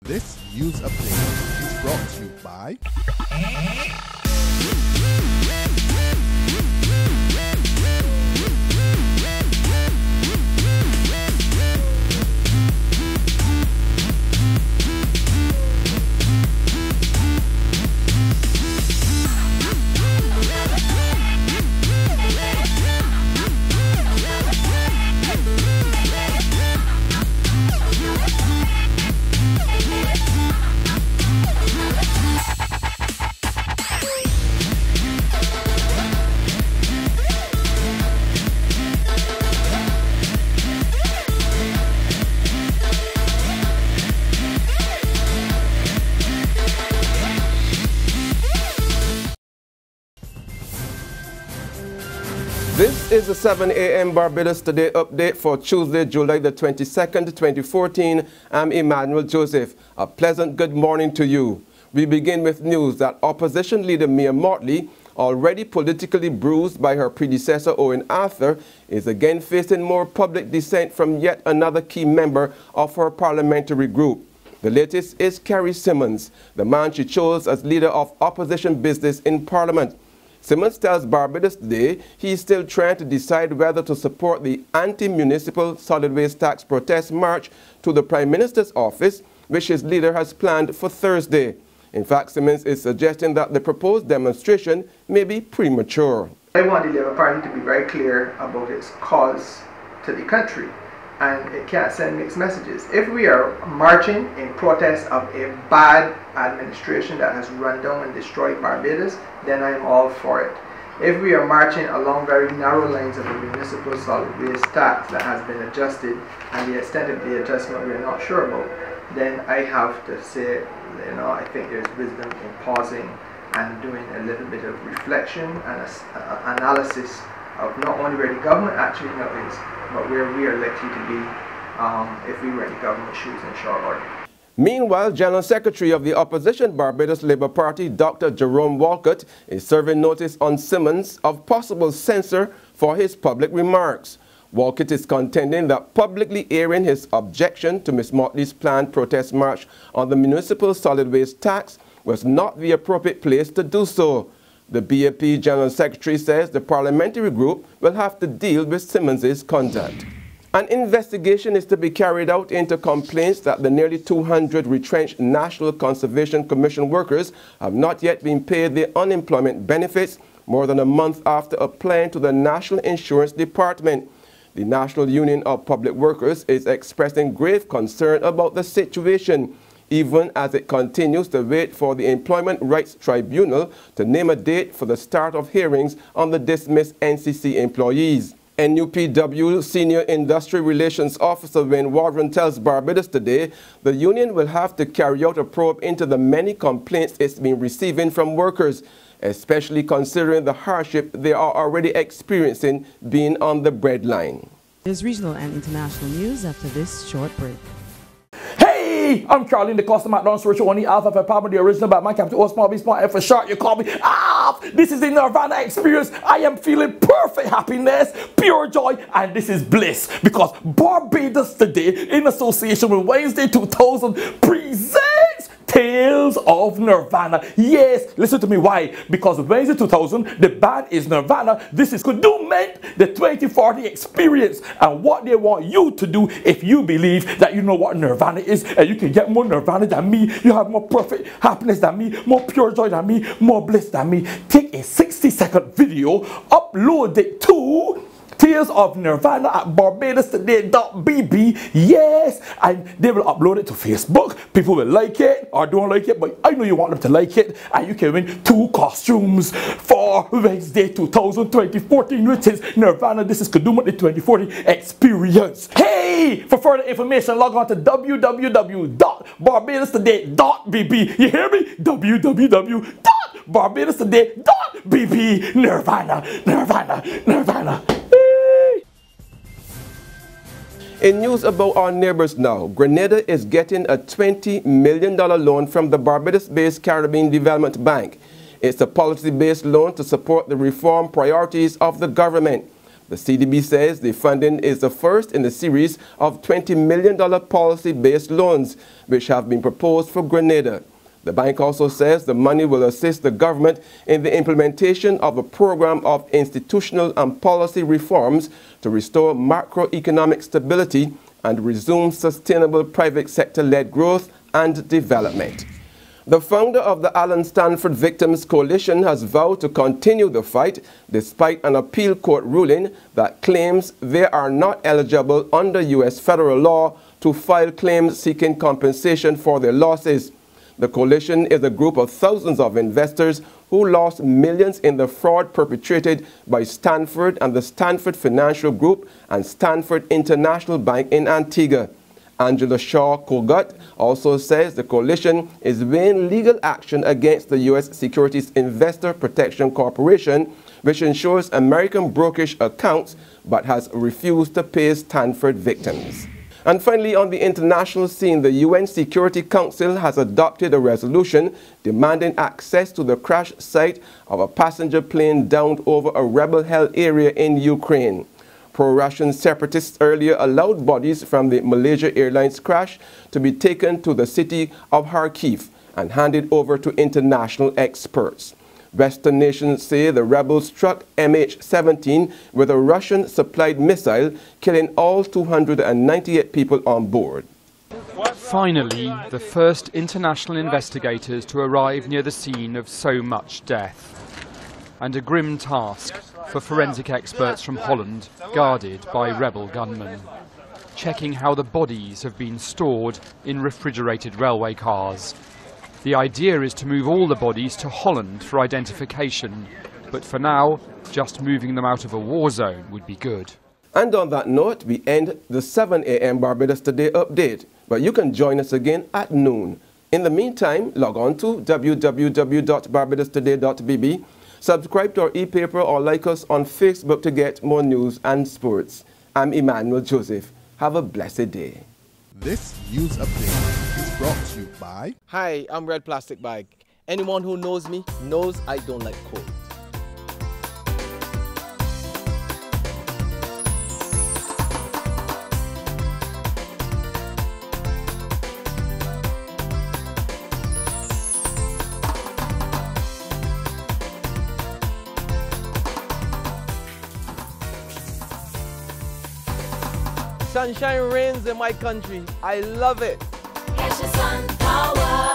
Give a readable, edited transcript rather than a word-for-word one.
This news update is brought to you by This is the 7 a.m. Barbados Today update for Tuesday, July the 22nd, 2014. I'm Emmanuel Joseph. A pleasant good morning to you. We begin with news that opposition leader Mia Mottley, already politically bruised by her predecessor Owen Arthur, is again facing more public dissent from yet another key member of her parliamentary group. The latest is Kerry Simmons, the man she chose as leader of opposition business in Parliament. Simmons tells Barbados Today he is still trying to decide whether to support the anti-municipal solid waste tax protest march to the Prime Minister's office, which his leader has planned for Thursday. In fact, Simmons is suggesting that the proposed demonstration may be premature. I want the Labour Party to be very clear about its cause to the country, and it can't send mixed messages. If we are marching in protest of a bad administration that has run down and destroyed Barbados, then I am all for it. If we are marching along very narrow lines of a municipal solid waste tax that has been adjusted, and the extent of the adjustment we are not sure about, then I have to say, I think there's wisdom in pausing and doing a little bit of reflection and analysis of not only where the government actually now is, but where we are likely to be if we were in the government shoes in short order. Meanwhile, General Secretary of the opposition Barbados Labour Party, Dr. Jerome Walcott, is serving notice on Simmons of possible censure for his public remarks. Walcott is contending that publicly airing his objection to Ms. Mottley's planned protest march on the municipal solid waste tax was not the appropriate place to do so. The BAP General Secretary says the Parliamentary Group will have to deal with Simmons's conduct. An investigation is to be carried out into complaints that the nearly 200 retrenched National Conservation Commission workers have not yet been paid their unemployment benefits more than a month after applying to the National Insurance Department. The National Union of Public Workers is expressing grave concern about the situation, even as it continues to wait for the Employment Rights Tribunal to name a date for the start of hearings on the dismissed NCC employees. NUPW Senior Industry Relations Officer Wayne Warren tells Barbados Today the union will have to carry out a probe into the many complaints it's been receiving from workers, especially considering the hardship they are already experiencing being on the breadline. There's regional and international news after this short break. Hey, I'm Charlie, the customer at Search on the Alpha for Pablo, the original Batman, capital O, small B, small F for short, you call me. This is the Nirvana experience. I am feeling perfect happiness, pure joy, and this is bliss. Because Barbados Today, in association with Wednesday 2000, presents Tales of Nirvana. Yes, listen to me, why? Because Wednesday 2000, the band is Nirvana. This is Kudumment, the 2040 experience. And what they want you to do, if you believe that you know what Nirvana is, and you can get more Nirvana than me, you have more perfect happiness than me, more pure joy than me, more bliss than me, take a 60-second video, upload it to Tales of Nirvana at BarbadosToday.bb. Yes, and they will upload it to Facebook. People will like it or don't like it, but I know you want them to like it, and you can win 2 costumes for Wednesday 2014, which is Nirvana. This is Kaduma, the 2040 experience. Hey, for further information, log on to www.BarbadosToday.bb. You hear me? www.BarbadosToday.bb. Nirvana, Nirvana, Nirvana. In news about our neighbors now, Grenada is getting a $20 million loan from the Barbados-based Caribbean Development Bank. It's a policy-based loan to support the reform priorities of the government. The CDB says the funding is the first in a series of $20 million policy-based loans which have been proposed for Grenada. The bank also says the money will assist the government in the implementation of a program of institutional and policy reforms to restore macroeconomic stability and resume sustainable private sector-led growth and development. The founder of the Alan Stanford Victims Coalition has vowed to continue the fight despite an appeal court ruling that claims they are not eligible under U.S. federal law to file claims seeking compensation for their losses. The coalition is a group of thousands of investors who lost millions in the fraud perpetrated by Stanford and the Stanford Financial Group and Stanford International Bank in Antigua. Angela Shaw-Kogut also says the coalition is weighing legal action against the U.S. Securities Investor Protection Corporation, which ensures American brokerage accounts but has refused to pay Stanford victims. And finally, on the international scene, the UN Security Council has adopted a resolution demanding access to the crash site of a passenger plane downed over a rebel-held area in Ukraine. Pro-Russian separatists earlier allowed bodies from the Malaysia Airlines crash to be taken to the city of Kharkiv and handed over to international experts. Western nations say the rebels struck MH17 with a Russian-supplied missile, killing all 298 people on board. Finally, the first international investigators to arrive near the scene of so much death. And a grim task for forensic experts from Holland, guarded by rebel gunmen, checking how the bodies have been stored in refrigerated railway cars. The idea is to move all the bodies to Holland for identification, but for now, just moving them out of a war zone would be good. And on that note, we end the 7 a.m. Barbados Today update, but you can join us again at noon. In the meantime, log on to www.barbadostoday.bb, subscribe to our e-paper or like us on Facebook to get more news and sports. I'm Emmanuel Joseph. Have a blessed day. This news update is brought to you by... Hi, I'm Red Plastic Bag. Anyone who knows me knows I don't like cold. Sunshine reigns in my country. I love it. Yes, sun power.